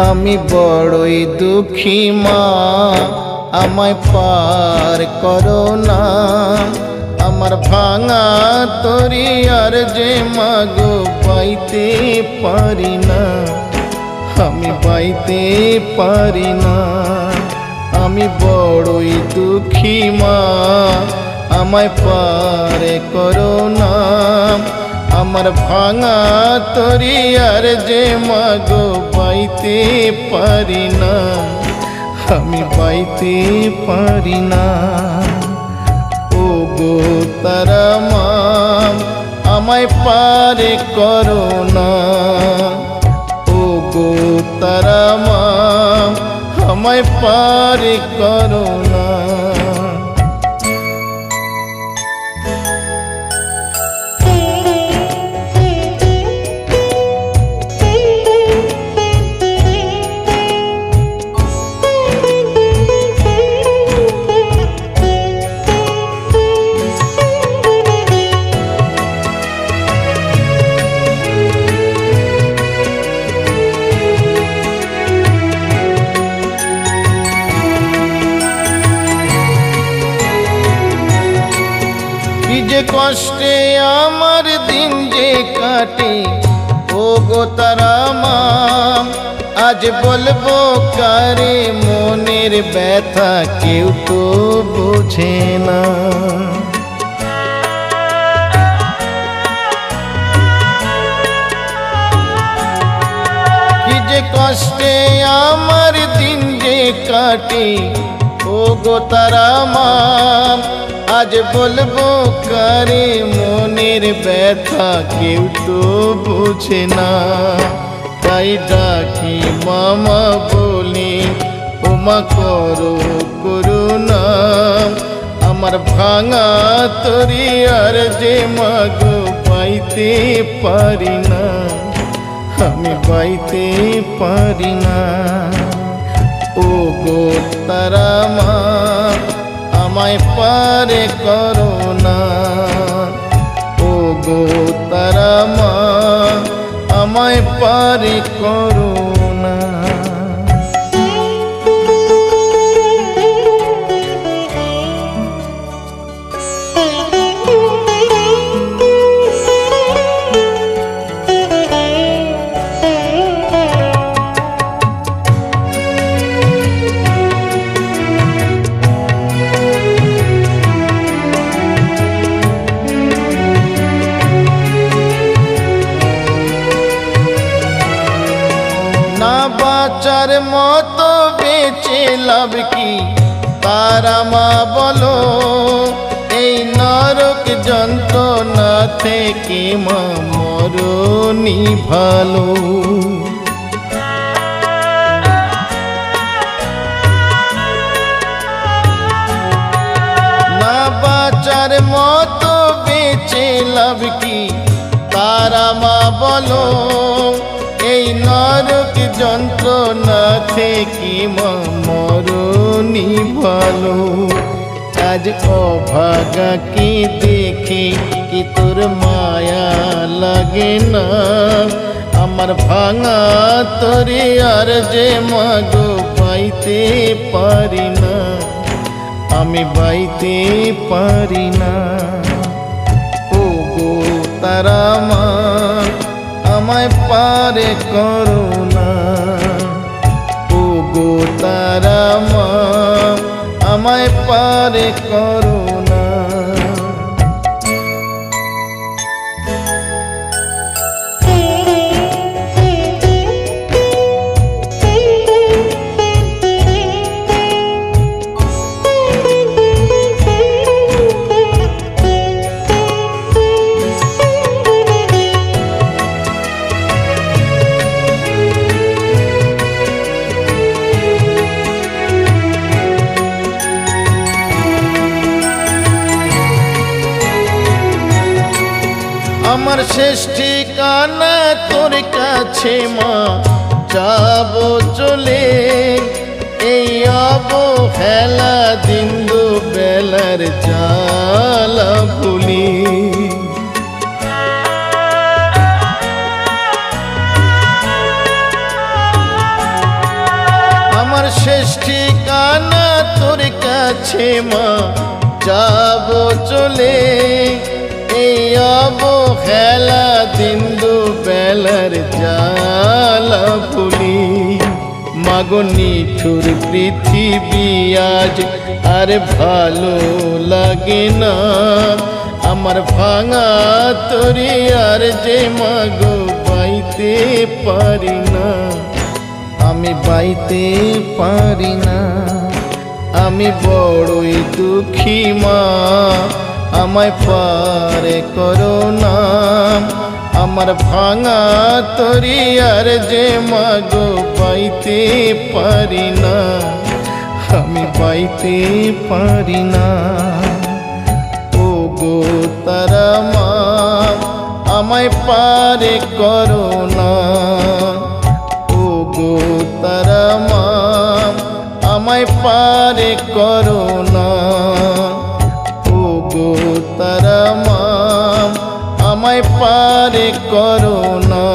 আমি বড়ই দুঃখী মা, আমায় পার করো না। আমার ভাঙা তরি আর যে মাগো পাইতে পারি না, আমি পাইতে পারি না। আমি বড়ই দুঃখী মা, আমায় পার করো না। আমার ভাঙা তরি আর যে মাগো পাইতে পারি না, আমি পাইতে পারি না। ও গো তারা মা, আমায় পার করো না। ও গো তারা মা, আমায় পার করো না। কি যে কষ্টে আমার দিন যে কাটে, ও গো তারা মা, আজ বলবো কারে মনের ব্যথা, কেউ তো বোঝে না। কি যে কষ্টে আমার দিন যে কাটে, ও গো তারা মা, আজ বলবো কারে মনের ব্যথা, কেউ তো বোঝে না। তাই ডাকি মামা বলি, ওমা করো করুণা। আমার ভাঙা তরি আর যে মাগো পাইতে পারি না, আমি পাইতে পারি না। ও গো তারা মা, আমায় পার করো না। ও গো তারা মা, আমায় পার করো না। না বাঁচার মতো বেঁচে লাভ কি তারা মা বলো, এই নরক যন্ত্রণা থেকে মা মরণই ভালো। না বাঁচার মতো বেঁচে লাভ কি তারা মা বলো, এই নরক যন্ত্রণা থেকে মা মরণই ভালো। আজ অভাগা কি দেখে কি তোর মায়া লাগে না, আমার ভাঙা তরি আর যে মাগো পাইতে পারি না, আমি পাইতে পারি না। ও গো তারা মা, আমায় পার করো না। ও গো তারা মা, আমায় পার করো না। আমার শেষ ঠিকানা তোর কাছে মা, যাবো চলে এই অবহেলা দিন দুবেলার জ্বালা ভুলি। শেষ ঠিকানা তোর কাছে মা, যাব চলে এই অবহেলা দিন দুবেলার জ্বালা ভুলি। মাগো নিঠুর পৃথিবী আজ আর ভালো লাগে না, আমার ভাঙা তরি আর যে মাগো বাইতে পারি না, আমি বাইতে পারি না। আমি বড়ই দুঃখী মা, আমায় পারে করো না, আমার ভাঙা তরি আর যে মাগো বাইতে পারি না, আমি বাইতে পারি না। ও গো তারা মা, আমায় পারে করো না, ও গো তারা মা, আমায় পারে করো না, ও গো তারা মা, আমায় পারে করো না,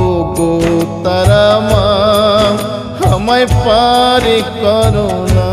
ও গো তারা মা, আমায় পারে করো না।